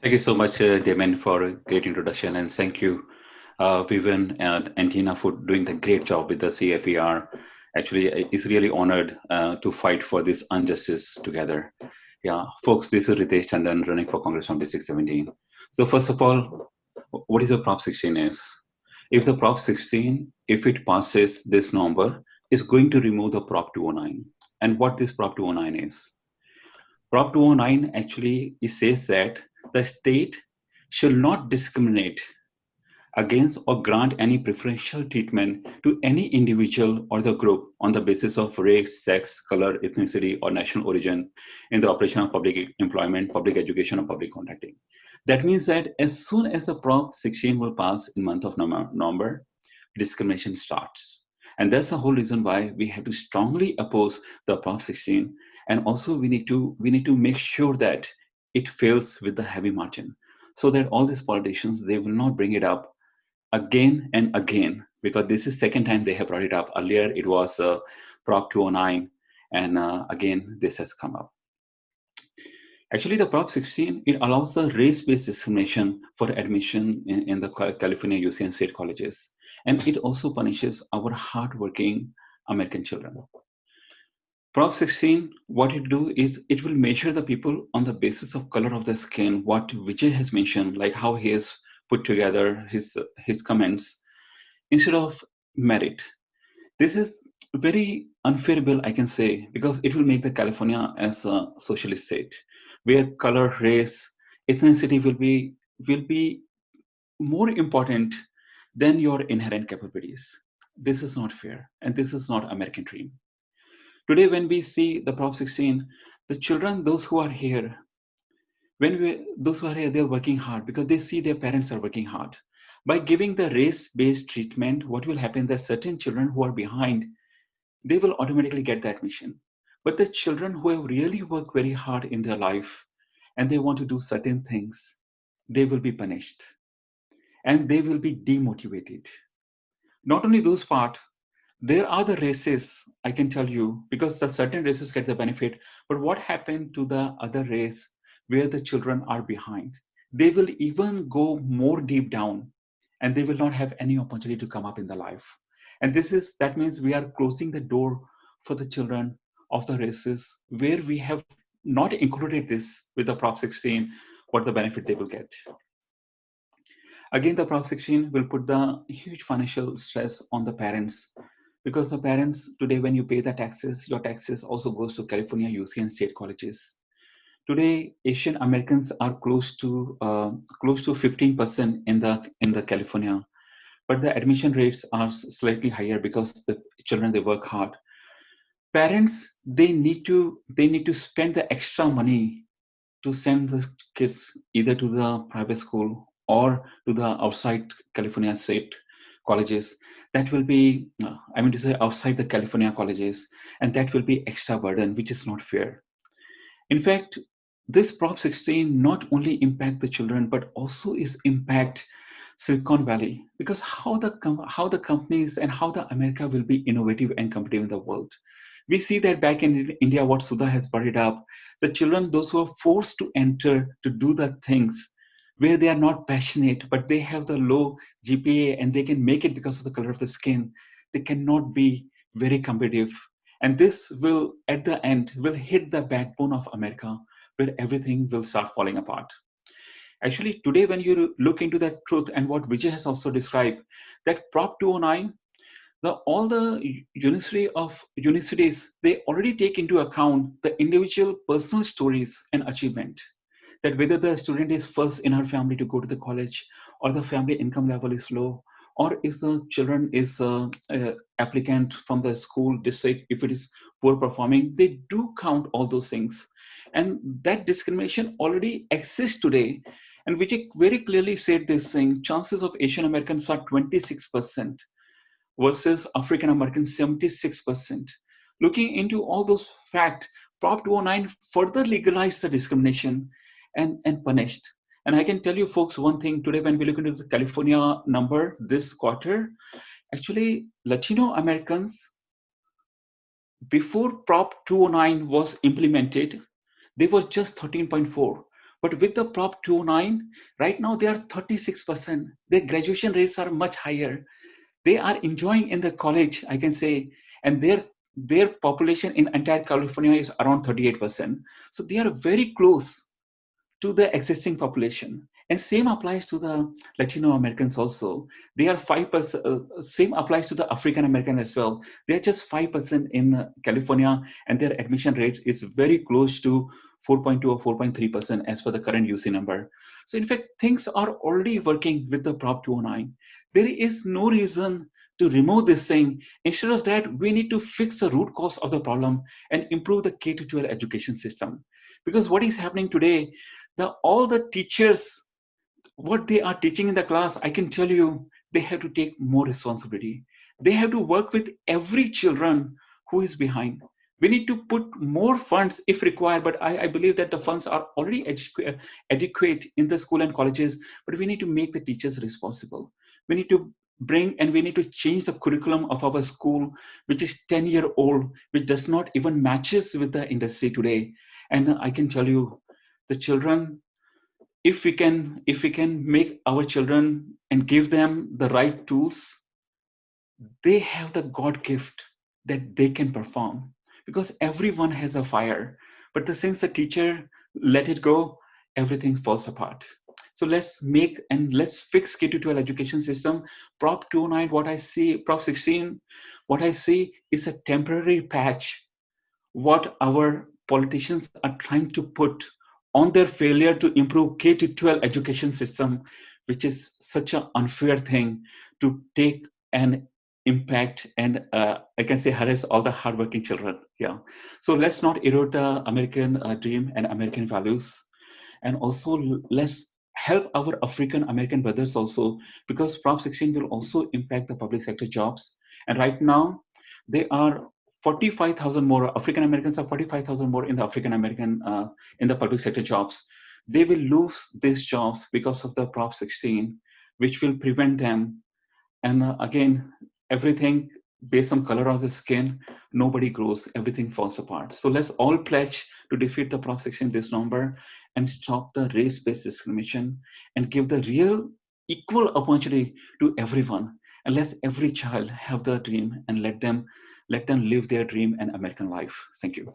Thank you so much, Damon, for a great introduction, and thank you, Vivian and Tina, for doing the great job with the CFER. Actually, it's really honored to fight for this injustice together. Yeah, folks, this is Ritesh Tandon running for Congressman District 17. So first of all, what is a Prop 16 is? If the Prop 16, if it passes this number, is going to remove the Prop 209. And what this Prop 209 is? Prop 209 actually it says that the state shall not discriminate against or grant any preferential treatment to any individual or the group on the basis of race, sex, color, ethnicity, or national origin in the operation of public employment, public education, or public contracting. That means that as soon as the Prop 16 will pass in month of November, discrimination starts. And that's the whole reason why we have to strongly oppose the Prop 16. And also we need to make sure that it fails with the heavy margin so that all these politicians they will not bring it up again and again, because this is second time they have brought it up. Earlier it was Prop 209, and again this has come up. Actually, the Prop 16 it allows the race-based discrimination for admission in the California UC and state colleges, and it also punishes our hardworking American children. Prop 16, what it do is it will measure the people on the basis of color of the skin, what Vijay has mentioned, like how he has put together his comments instead of merit. This is very unfair bill, I can say, because it will make the California as a socialist state, where color, race, ethnicity will be more important than your inherent capabilities. This is not fair, and this is not American dream. Today, when we see the Prop 16, the children, those who are here, those who are here, they're working hard because they see their parents are working hard. By giving the race-based treatment, what will happen that certain children who are behind, they will automatically get the admission. But the children who have really worked very hard in their life and they want to do certain things, they will be punished and they will be demotivated. Not only those part, there are the races, I can tell you, because the certain races get the benefit, but what happened to the other race where the children are behind? They will even go more deep down and they will not have any opportunity to come up in the life. And that means we are closing the door for the children of the races where we have not included this with the Prop 16, what the benefit they will get. Again, the Prop 16 will put the huge financial stress on the parents, because the parents today, when you pay the taxes, your taxes also goes to California UC and state colleges. Today, Asian Americans are close to 15% in the California, but the admission rates are slightly higher because the children they work hard. Parents they need to spend the extra money to send the kids either to the private school or to the outside California state colleges. That will be, I mean to say, outside the California colleges, and that will be extra burden, which is not fair. In fact, this Prop 16 not only impact the children, but also is impact Silicon Valley, because how the companies and how the America will be innovative and competitive in the world. We see that back in India, what Sudha has brought it up, the children, those who are forced to enter to do the things where they are not passionate, but they have the low GPA and they can make it because of the color of the skin, they cannot be very competitive. And this will, at the end, will hit the backbone of America, where everything will start falling apart. Actually, today, when you look into that truth and what Vijay has also described, that Prop 209, all the universities, they already take into account the individual personal stories and achievement. That whether the student is first in her family to go to the college, or the family income level is low, or if the children is applicant from the school district, if it is poor performing, they do count all those things. And that discrimination already exists today. And Vijay very clearly said this thing: chances of Asian Americans are 26% versus African Americans 76%. Looking into all those facts, Prop 209 further legalized the discrimination and punished. And I can tell you folks one thing, today when we look into the California number this quarter, actually Latino Americans, before Prop 209 was implemented, they were just 13.4. But with the Prop 209, right now they are 36%. Their graduation rates are much higher. They are enjoying in the college, I can say, and their population in entire California is around 38%. So they are very close to the existing population. And same applies to the Latino Americans also. They are 5%. Same applies to the African American as well. They're just 5% in California, and their admission rate is very close to 4.2 or 4.3% as per the current UC number. So in fact, things are already working with the Prop 209. There is no reason to remove this thing. Instead of that, we need to fix the root cause of the problem and improve the K-12 education system. Because what is happening today, all the teachers, what they are teaching in the class, I can tell you, they have to take more responsibility. They have to work with every children who is behind. We need to put more funds if required, but I believe that the funds are already adequate in the school and colleges, but we need to make the teachers responsible. We need to bring and we need to change the curriculum of our school, which is 10-year-old, which does not even matches with the industry today. And I can tell you, the children, if we can make our children and give them the right tools, they have the god gift that they can perform, because everyone has a fire, but since the teacher let it go, everything falls apart. So let's fix K-12 education system. Prop 29, what I see, Prop 16, what I see is a temporary patch what our politicians are trying to put on their failure to improve K-12 education system, which is such an unfair thing to take an impact and I can say harass all the hardworking children. Yeah. So let's not erode the American dream and American values. And also let's help our African American brothers also, because Prop 16 will also impact the public sector jobs. And right now, they are 45,000 more African Americans are 45,000 more in the African American in the public sector jobs. They will lose these jobs because of the Prop 16, which will prevent them. And again, everything based on color of the skin, nobody grows, everything falls apart. So let's all pledge to defeat the Prop 16 this November and stop the race-based discrimination and give the real equal opportunity to everyone. And let every child have the dream and let them live their dream and American life. Thank you.